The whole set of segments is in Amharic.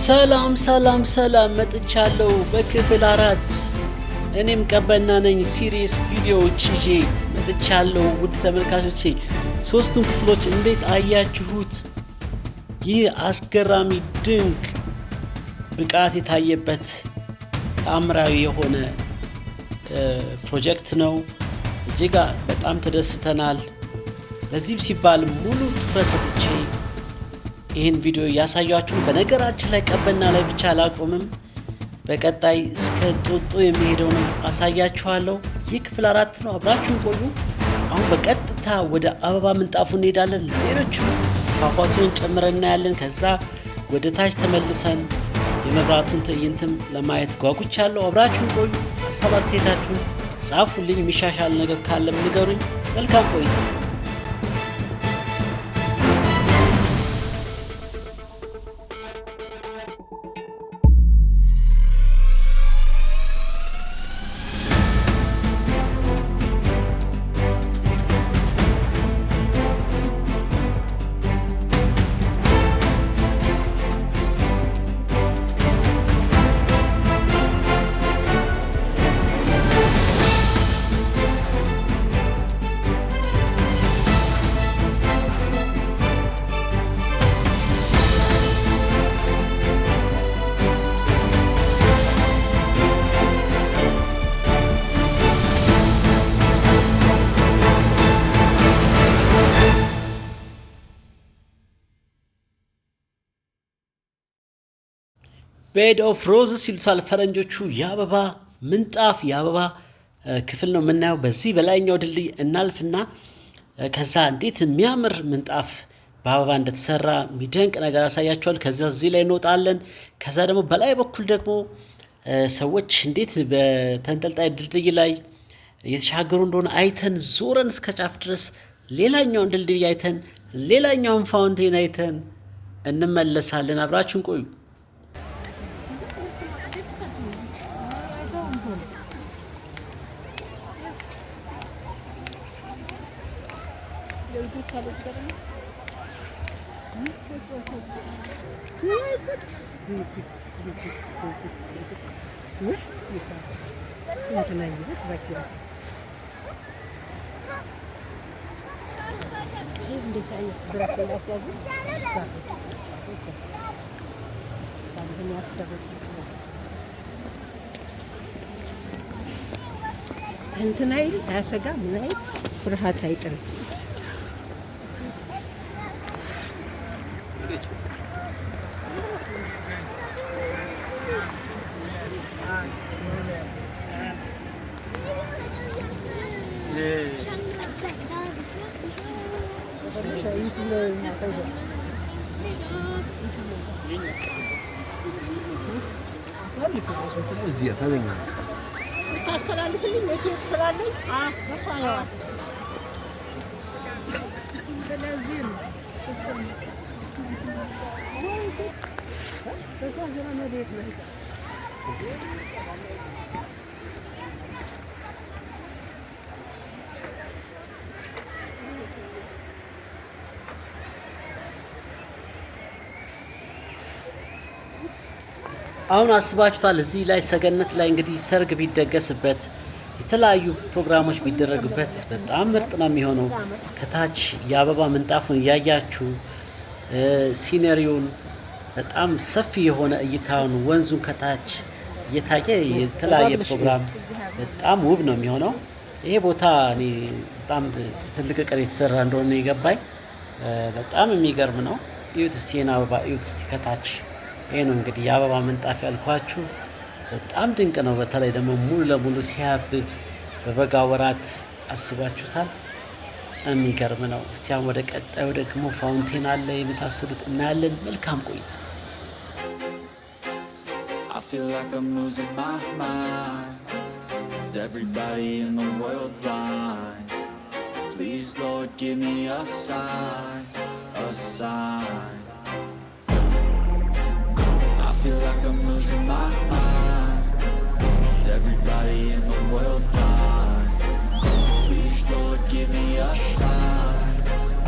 ሰላም ሰላም ሰላም መጥቻለሁ በክፍል 4 እኔም ቀበና ነኝ ሲሪየስ ቪዲዮዎች ይዤ መጥቻለሁ። ውድ ተመልካቾቼ ሶስቱን ክፍሎች እንዴት አያችሁት? ይህ አስገራሚ ድንቅ ብቃት የታየበት ተአምራዊ የሆነ ፕሮጀክት ነው። እጅግ በጣም ተደስተናል። ለዚህም ሲባል ሙሉ ትኩረት ሰጥቼ ይህን ቪዲዮ ያሳያችሁ። በነገራችን ላይ ቀበና ላይ ብቻ አላቆምም። በቀጣይ እስከ ጦጦ የሚሄደው ነው አሳያችኋለሁ። ይህ ክፍል 4 ነው። አብራችሁን ቆዩ። አሁን በቀጥታ ወደ አበባ ምንጣፉ እንሄዳለን። ሌሎችም ፏፏቴውን ጨምረን እናያለን። ከዛ ወደ ታች ተመልሰን የመብራቱን ትዕይንትም ለማየት ጓጉቻለሁ። አብራችሁን ቆዩ። ሀሳብ አስተያየታችሁን ጻፉልኝ። የሚሻሻል ነገር ካለም ንገሩኝ። መልካም ቆይታ። ቤድ ኦፍ ሮዝስ ይሉታል ፈረንጆቹ። የአበባ ምንጣፍ የአበባ ክፍል ነው የምናየው። በዚህ በላይኛው ድልድይ እናልፍና ከዛ እንዴት የሚያምር ምንጣፍ በአበባ እንደተሰራ የሚደንቅ ነገር ያሳያቸዋል። ከዛ እዚህ ላይ እንወጣለን። ከዛ ደግሞ በላይ በኩል ደግሞ ሰዎች እንዴት በተንጠልጣይ ድልድይ ላይ የተሻገሩ እንደሆነ አይተን ዞረን እስከ ጫፍ ድረስ ሌላኛውን ድልድይ አይተን ሌላኛውን ፋውንቴን አይተን እንመለሳለን። አብራችሁን ቆዩ። እንትን አይል አያሰጋ ምን አይል ፍርሃት አይጥልም። ስታስተላልፍልኝ የት ስላለኝ እሷ ያዋል። ስለዚህ ነው አሁን አስባችሁታል? እዚህ ላይ ሰገነት ላይ እንግዲህ ሰርግ ቢደገስበት የተለያዩ ፕሮግራሞች ቢደረጉበት በጣም ምርጥ ነው የሚሆነው። ከታች የአበባ ምንጣፉን እያያችሁ ሲነሪውን በጣም ሰፊ የሆነ እይታውን ወንዙን ከታች እየታየ የተለያየ ፕሮግራም በጣም ውብ ነው የሚሆነው። ይሄ ቦታ እኔ በጣም ትልቅ ቀን የተሰራ እንደሆነ የገባኝ በጣም የሚገርም ነው። እዩት እስቲ አበባ እዩት እስቲ ከታች። ይሄ ነው እንግዲህ የአበባ ምንጣፍ ያልኳችሁ። በጣም ድንቅ ነው። በተለይ ደግሞ ሙሉ ለሙሉ ሲያብብ በበጋ ወራት አስባችሁታል? የሚገርም ነው። እስቲ አሁን ወደ ቀጣዩ ደግሞ ፋውንቴን አለ የመሳሰሉት እናያለን። መልካም ቆይታ። I feel like I'm losing my mind. Is everybody in the world blind? Please Lord give me a sign, a sign. I feel like I'm losing my mind. Is everybody in the world blind? Please Lord give me a sign,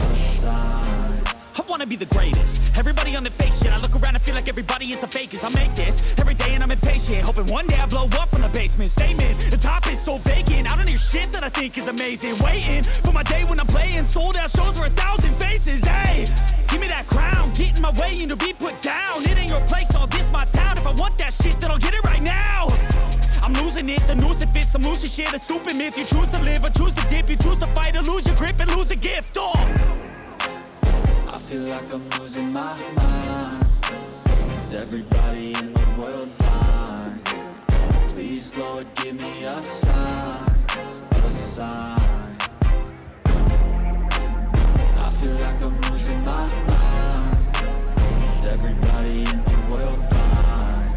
a sign. I wanna wanna be the greatest. Everybody on the fake shit. I look around and feel like everybody is the fakest. I make this every day and I'm impatient, hoping one day I blow up from the basement. Statement, the top is so vacant. I don't hear shit that I think is amazing. Waiting for my day when I'm playing sold out shows for 1,000 faces. Hey, give me that crown, get in my way and to be put down. It ain't your place, all this my town. If I want that shit, then I'll get it right now. I'm losing it, the noose it fits, I'm losing shit. A stupid myth, you choose to live or choose to dip. You choose to fight or lose your grip and lose a gift. Oh, I feel like I'm losing my mind. Is everybody in the world blind? Please, Lord, give me a sign, a sign. I feel like I'm losing my mind. Is everybody in the world blind?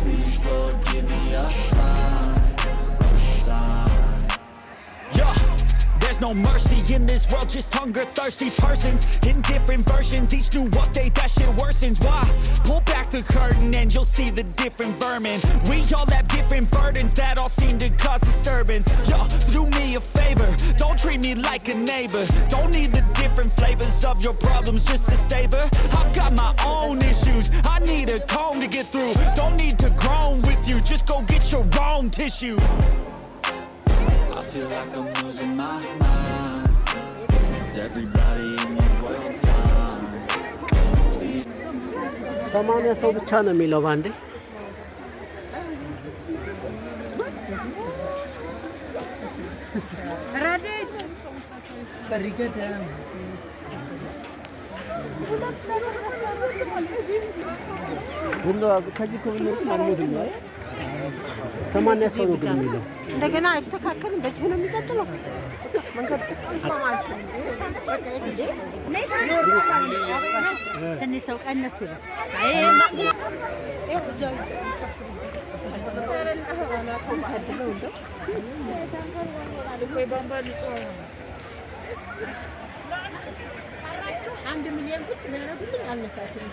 Please, Lord, give me a sign, a sign. Yeah. There's no mercy in this world, just hunger-thirsty persons in different versions. Each new update, that shit worsens. Why? Pull back the curtain and you'll see the different vermin. We all have different burdens that all seem to cause disturbance. Yo, so do me a favor, don't treat me like a neighbor. Don't need the different flavors of your problems just to savor. I've got my own issues, I need a comb to get through. Don't need to groan with you, just go get your own tissue. I feel like I'm losing my mind. Is everybody in the world blind? Please. 80 ሰው ብቻ ነው የሚለው ባንዴ። ከዚህ ኮሚኒቲ ማለት ነው 80 ሰው ነው ግን የሚለው እንደገና አይስተካከልም። በዚህ ነው የሚቀጥለው መንገድ ትንሽ ሰው ቀነስ ይላል። አንድ ሚሊዮን ቁጭ የሚያደርጉልኝ አልነካችም።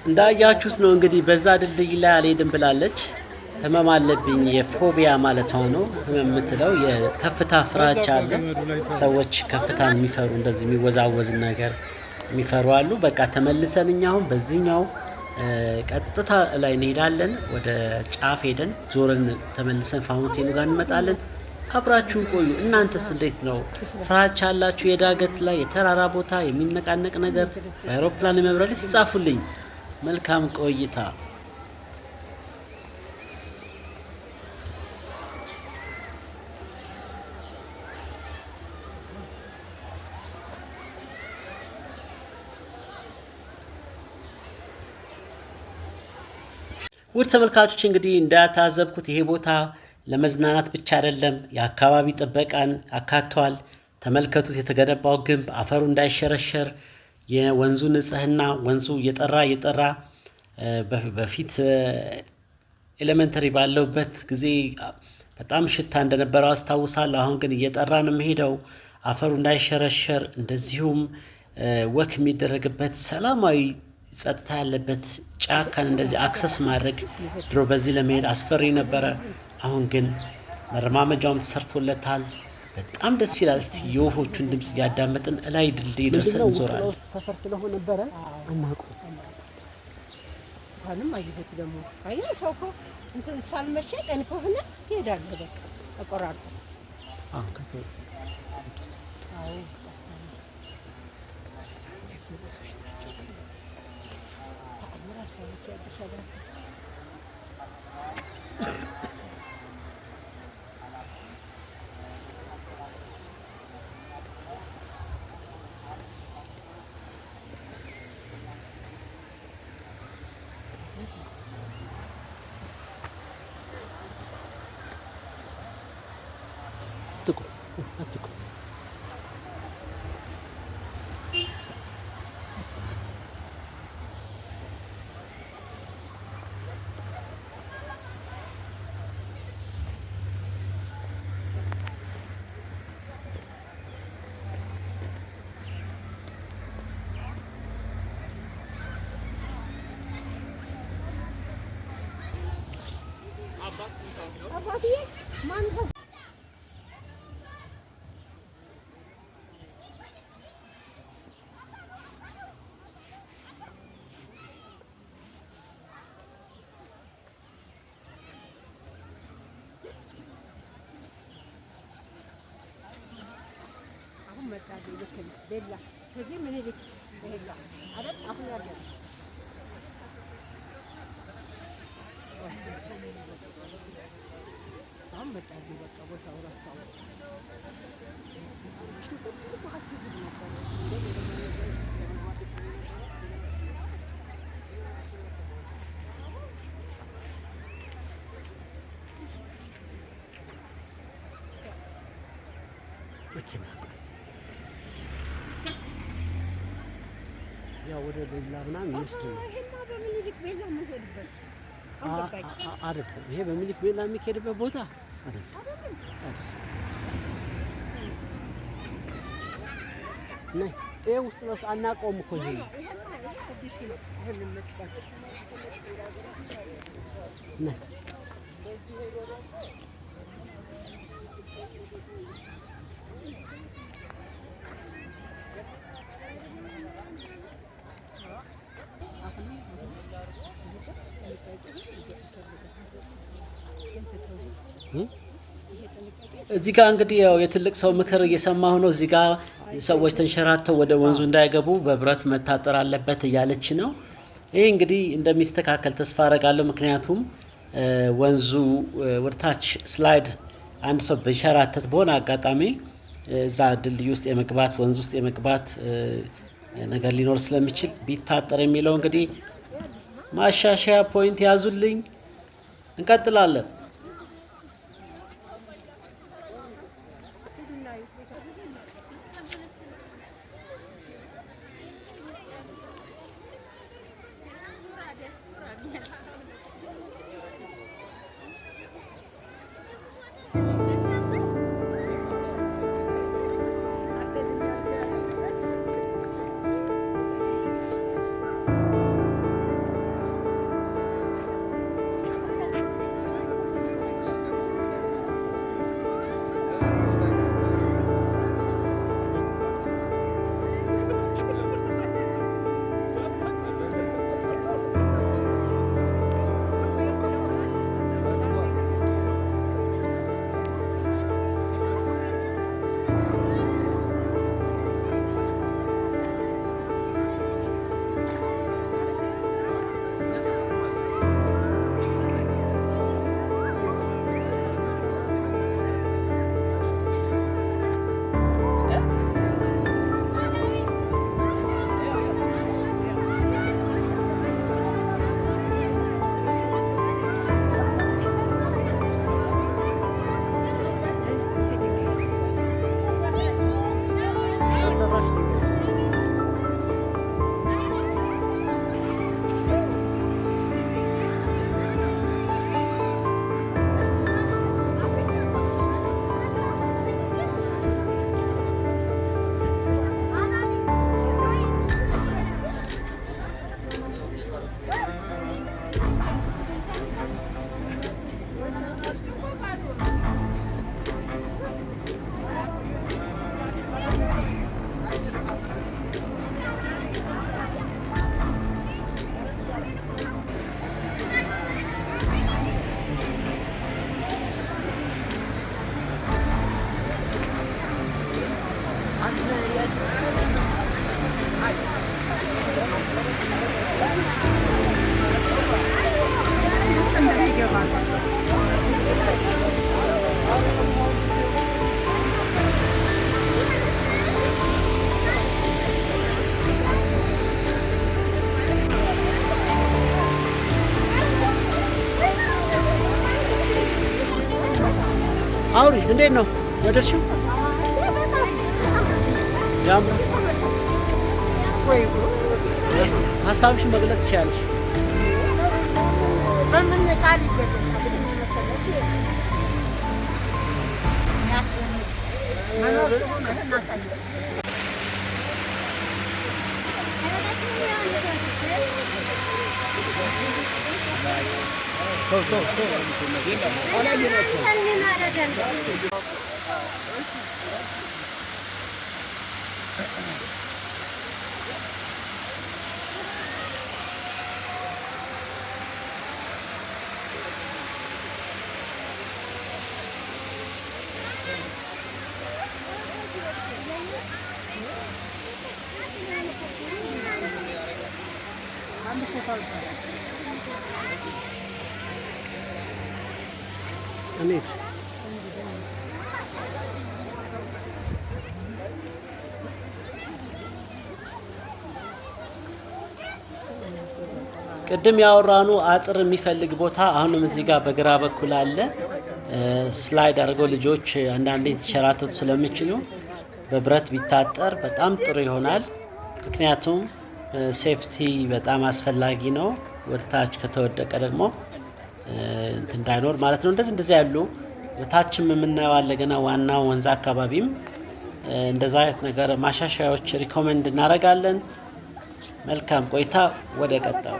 እንዳያችሁት ነው እንግዲህ በዛ ድልድይ ላይ አልሄድም ብላለች። ህመም አለብኝ የፎቢያ ማለት ነው። ህመም የምትለው የከፍታ ፍራቻ አለ። ሰዎች ከፍታን የሚፈሩ እንደዚህ የሚወዛወዝ ነገር የሚፈሩ አሉ። በቃ ተመልሰን እኛ አሁን በዚህኛው ቀጥታ ላይ እንሄዳለን። ወደ ጫፍ ሄደን ዞረን ተመልሰን ፋውንቴኑ ጋር እንመጣለን። አብራችሁን ቆዩ። እናንተስ እንዴት ነው? ፍራቻ አላችሁ? የዳገት ላይ የተራራ ቦታ የሚነቃነቅ ነገር በአውሮፕላን መብረር ጻፉልኝ። መልካም ቆይታ። ውድ ተመልካቾች እንግዲህ እንዳታዘብኩት ይሄ ቦታ ለመዝናናት ብቻ አይደለም፣ የአካባቢ ጥበቃን አካቷል። ተመልከቱት፣ የተገነባው ግንብ አፈሩ እንዳይሸረሸር የወንዙ ንጽህና፣ ወንዙ እየጠራ በፊት ኤሌመንተሪ ባለውበት ጊዜ በጣም ሽታ እንደነበረው አስታውሳለሁ። አሁን ግን እየጠራ ነው የሚሄደው አፈሩ እንዳይሸረሸር። እንደዚሁም ወክ የሚደረግበት ሰላማዊ ጸጥታ ያለበት ጫካን እንደዚህ አክሰስ ማድረግ ድሮ በዚህ ለመሄድ አስፈሪ ነበረ። አሁን ግን መረማመጃውም ተሰርቶለታል። በጣም ደስ ይላል። እስቲ የወፎቹን ድምጽ እያዳመጥን እላይ ድልድይ ደርሰን እንዞራለን። ሰፈር ስለሆነ ነበረ አናውቁ አሁንም አይሁት ደግሞ አይ ሰው እኮ እንትን ሳልመሸ ቀን ከሆነ ትሄዳለህ። በቃ አቆራርጥ ከሰው አትቁ አባትዬ ማን ነው? አሁን መጣ ልክ ቤላ ከዚህ ምን ልክ ቤላ አይደል አሁን ያለው አሁን መጣ በቃ ቦታው ራሳው መኪና ያው ወደ ቤላ ምናምን ይወስድ ነው። ይሄማ በምኒልክ ቤላ የምንሄድበት አይደለም። ይሄ በምኒልክ ቤላ የሚሄድበት ቦታ አይደለም። ነይ ይሄ ውስጥ ነው አናውቀውም እኮ ይሄ ነይ እዚህ ጋር እንግዲህ ያው የትልቅ ሰው ምክር እየሰማሁ ነው። እዚህ ጋር ሰዎች ተንሸራተው ወደ ወንዙ እንዳይገቡ በብረት መታጠር አለበት እያለች ነው። ይሄ እንግዲህ እንደሚስተካከል ተስፋ አደርጋለሁ። ምክንያቱም ወንዙ ወደታች ስላይድ አንድ ሰው ቢንሸራተት በሆነ አጋጣሚ እዛ ድልድይ ውስጥ የመግባት ወንዝ ውስጥ የመግባት ነገር ሊኖር ስለሚችል ቢታጠር የሚለው እንግዲህ ማሻሻያ ፖይንት ያዙልኝ። እንቀጥላለን። አውሪ እንዴት ነው ያደርሽው? ያምራል። ሀሳብሽን መግለጽ ትችያለሽ። በምን ቃል ይገለጻል መሰለሽ? መኖር እናሳያለን። እንሂድ። ቅድም ያወራኑ አጥር የሚፈልግ ቦታ አሁንም እዚህ ጋር በግራ በኩል አለ። ስላይድ አድርገው ልጆች አንዳንዴ የተሸራተቱ ስለሚችሉ በብረት ቢታጠር በጣም ጥሩ ይሆናል። ምክንያቱም ሴፍቲ በጣም አስፈላጊ ነው። ወደ ታች ከተወደቀ ደግሞ እንዳይኖር ማለት ነው። እንደዚህ ያሉ በታችም የምናየው አለ ገና ዋናው ወንዝ አካባቢም እንደዛ አይነት ነገር ማሻሻያዎች ሪኮመንድ እናደርጋለን። መልካም ቆይታ። ወደ ቀጣዩ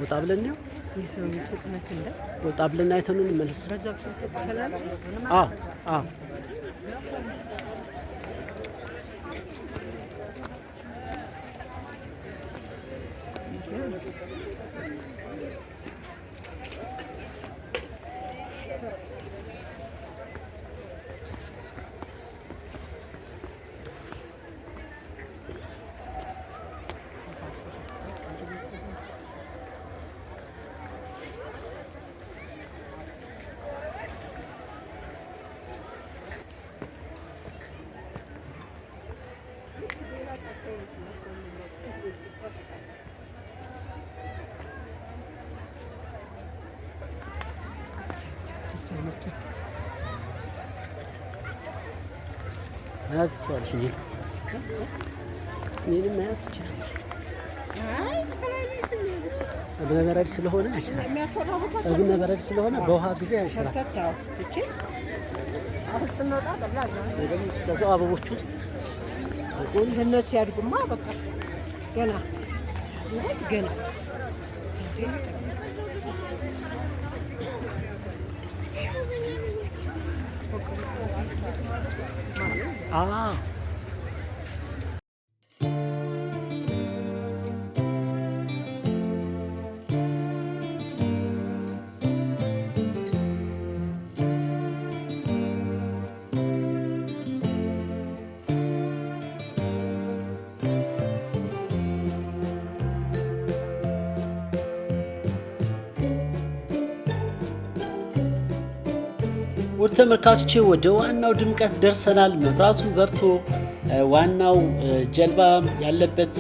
ወጣ ብለን ነው ወጣ ብለን አይተን እንመለስ። አዎ አዎ እብነ በረድ ስለሆነ እብነ በረድ ስለሆነ በውሃ ጊዜ አይሽራል። እስከዛው አበቦቹ እነሱ ያድጉማ በቃ ገና ገና ውድ ተመልካቾቼ ወደ ዋናው ድምቀት ደርሰናል። መብራቱ በርቶ ዋናው ጀልባ ያለበት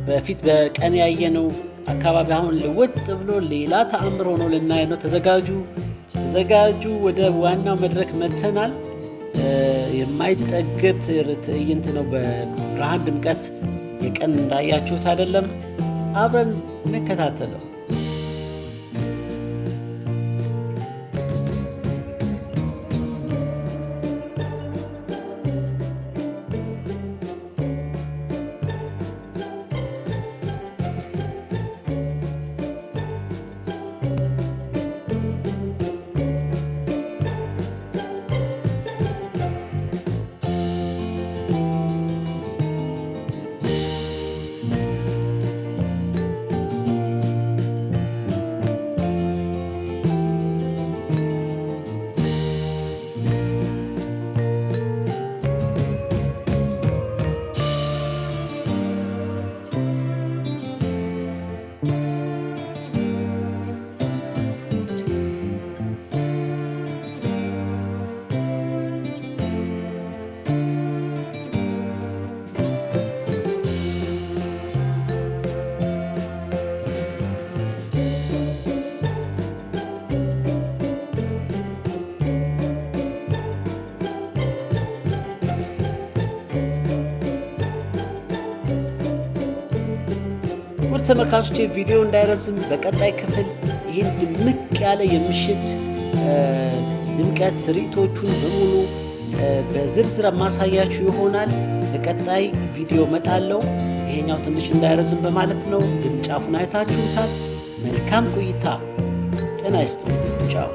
በፊት በቀን ያየነው አካባቢ አሁን ልውጥ ብሎ ሌላ ተአምር ሆኖ ልናይ ነው። ተዘጋጁ። ወደ ዋናው መድረክ መተናል። የማይጠገብ ትዕይንት ነው። በብርሃን ድምቀት የቀን እንዳያችሁት አይደለም። አብረን እንከታተለው። ውድ ተመልካቾቼ ቪዲዮ እንዳይረዝም በቀጣይ ክፍል ይህን ድምቅ ያለ የምሽት ድምቀት ትርኢቶቹን በሙሉ በዝርዝር ማሳያችሁ ይሆናል። በቀጣይ ቪዲዮ መጣለው። ይሄኛው ትንሽ እንዳይረዝም በማለት ነው። ግን ጫፉን አይታችሁታል። መልካም ቆይታ። ጤና ይስጥልኝ። ቻው